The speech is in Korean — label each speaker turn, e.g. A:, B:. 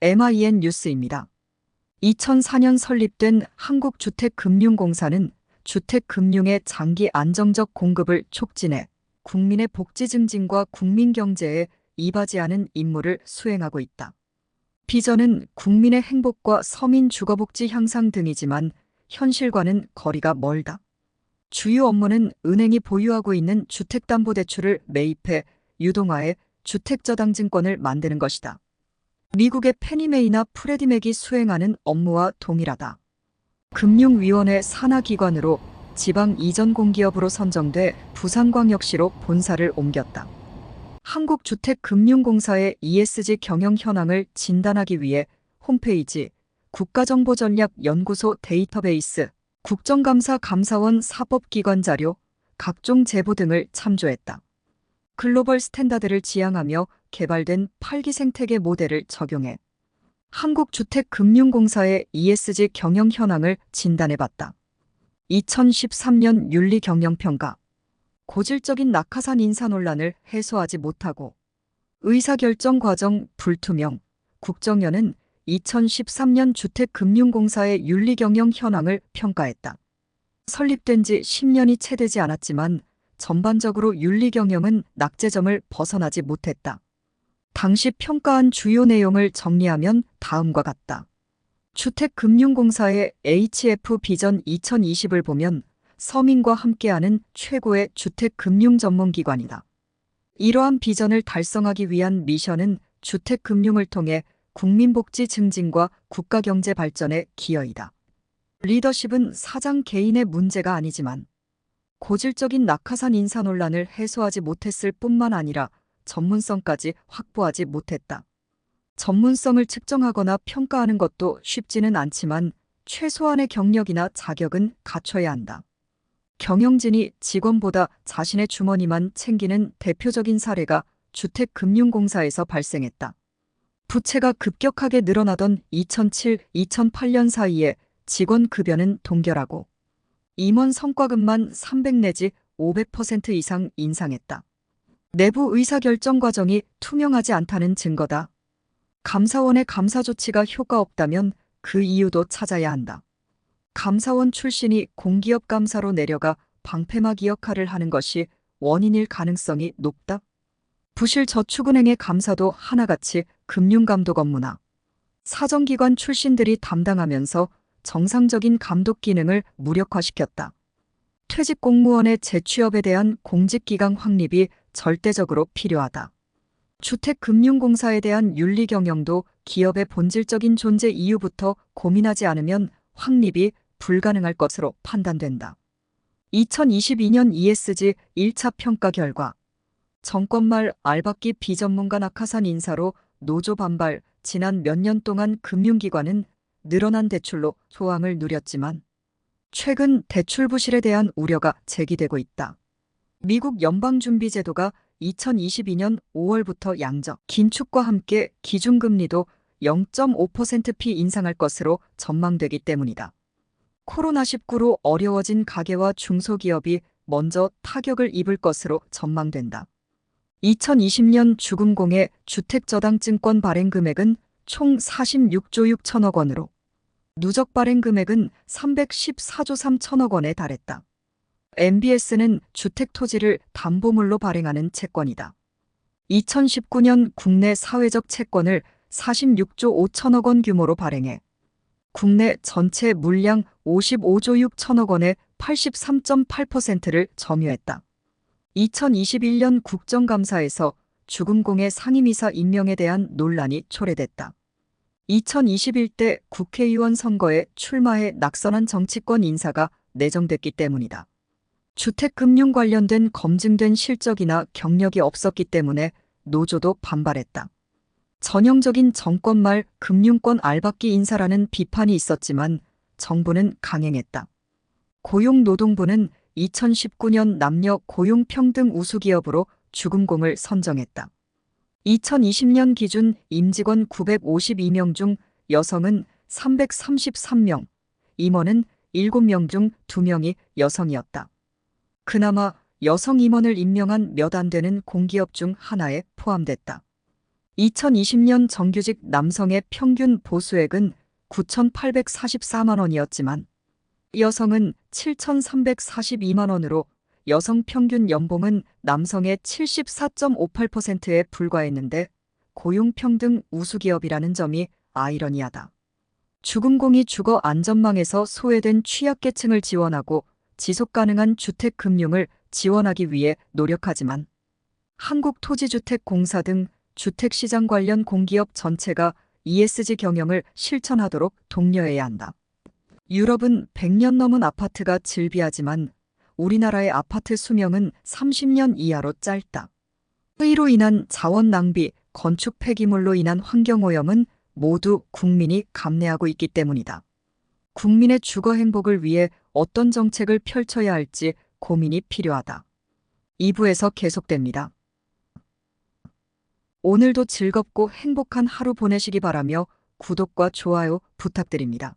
A: MIN 뉴스입니다. 2004년 설립된 한국주택금융공사는 주택금융의 장기 안정적 공급을 촉진해 국민의 복지 증진과 국민 경제에 이바지하는 임무를 수행하고 있다. 비전은 국민의 행복과 서민 주거복지 향상 등이지만 현실과는 거리가 멀다. 주요 업무는 은행이 보유하고 있는 주택담보대출을 매입해 유동화해 주택저당증권을 만드는 것이다. 미국의 페니메이나 프레디맥이 수행하는 업무와 동일하다. 금융위원회 산하기관으로 지방 이전 공기업으로 선정돼 부산광역시로 본사를 옮겼다. 한국주택금융공사의 ESG 경영 현황을 진단하기 위해 홈페이지, 국가정보전략연구소 데이터베이스, 국정감사 감사원 사법기관 자료, 각종 제보 등을 참조했다. 글로벌 스탠다드를 지향하며 개발된 8기 생태계 모델을 적용해 한국주택금융공사의 ESG 경영 현황을 진단해봤다. 2013년 윤리경영평가. 고질적인 낙하산 인사 논란을 해소하지 못하고 의사결정 과정 불투명. 국정연은 2013년 주택금융공사의 윤리경영 현황을 평가했다. 설립된 지 10년이 채 되지 않았지만 전반적으로 윤리경영은 낙제점을 벗어나지 못했다. 당시 평가한 주요 내용을 정리하면 다음과 같다. 주택금융공사의 HF 비전 2020을 보면 서민과 함께하는 최고의 주택금융 전문기관이다. 이러한 비전을 달성하기 위한 미션은 주택금융을 통해 국민복지 증진과 국가경제 발전의 기여이다. 리더십은 사장 개인의 문제가 아니지만 고질적인 낙하산 인사 논란을 해소하지 못했을 뿐만 아니라 전문성까지 확보하지 못했다. 전문성을 측정하거나 평가하는 것도 쉽지는 않지만 최소한의 경력이나 자격은 갖춰야 한다. 경영진이 직원보다 자신의 주머니만 챙기는 대표적인 사례가 주택금융공사에서 발생했다. 부채가 급격하게 늘어나던 2007-2008년 사이에 직원 급여는 동결하고 임원 성과급만 300 내지 500% 이상 인상했다. 내부 의사결정 과정이 투명하지 않다는 증거다. 감사원의 감사 조치가 효과 없다면 그 이유도 찾아야 한다. 감사원 출신이 공기업 감사로 내려가 방패막 역할을 하는 것이 원인일 가능성이 높다. 부실저축은행의 감사도 하나같이 금융감독 업무나 사정기관 출신들이 담당하면서 정상적인 감독 기능을 무력화시켰다. 퇴직 공무원의 재취업에 대한 공직기강 확립이 절대적으로 필요하다. 주택금융공사에 대한 윤리경영도 기업의 본질적인 존재 이유부터 고민하지 않으면 확립이 불가능할 것으로 판단된다. 2022년 ESG 1차 평가 결과 정권 말 알박기 비전문가 낙하산 인사로 노조 반발. 지난 몇 년 동안 금융기관은 늘어난 대출로 소황을 누렸지만 최근 대출 부실에 대한 우려가 제기되고 있다. 미국 연방준비제도가 2022년 5월부터 양적 긴축과 함께 기준금리도 0.5%p 인상할 것으로 전망되기 때문이다. 코로나19로 어려워진 가계와 중소기업이 먼저 타격을 입을 것으로 전망된다. 2020년 주금공의 주택저당증권 발행 금액은 총 46조 6천억 원으로 누적 발행 금액은 314조 3천억 원에 달했다. MBS는 주택 토지를 담보물로 발행하는 채권이다. 2019년 국내 사회적 채권을 46조 5천억 원 규모로 발행해 국내 전체 물량 55조 6천억 원의 83.8%를 점유했다. 2021년 국정감사에서 주금공의 상임이사 임명에 대한 논란이 초래됐다. 2021대 국회의원 선거에 출마해 낙선한 정치권 인사가 내정됐기 때문이다. 주택금융 관련된 검증된 실적이나 경력이 없었기 때문에 노조도 반발했다. 전형적인 정권 말 금융권 알박기 인사라는 비판이 있었지만 정부는 강행했다. 고용노동부는 2019년 남녀 고용평등 우수기업으로 주금공을 선정했다. 2020년 기준 임직원 952명 중 여성은 333명, 임원은 7명 중 2명이 여성이었다. 그나마 여성 임원을 임명한 몇 안 되는 공기업 중 하나에 포함됐다. 2020년 정규직 남성의 평균 보수액은 9,844만 원이었지만 여성은 7,342만 원으로 여성 평균 연봉은 남성의 74.58%에 불과했는데 고용평등 우수기업이라는 점이 아이러니하다. 주금공이 주거 안전망에서 소외된 취약계층을 지원하고 지속가능한 주택금융을 지원하기 위해 노력하지만 한국토지주택공사 등 주택시장 관련 공기업 전체가 ESG 경영을 실천하도록 독려해야 한다. 유럽은 100년 넘은 아파트가 즐비하지만 우리나라의 아파트 수명은 30년 이하로 짧다. 이로 인한 자원 낭비, 건축 폐기물로 인한 환경오염은 모두 국민이 감내하고 있기 때문이다. 국민의 주거 행복을 위해 어떤 정책을 펼쳐야 할지 고민이 필요하다. 2부에서 계속됩니다. 오늘도 즐겁고 행복한 하루 보내시기 바라며 구독과 좋아요 부탁드립니다.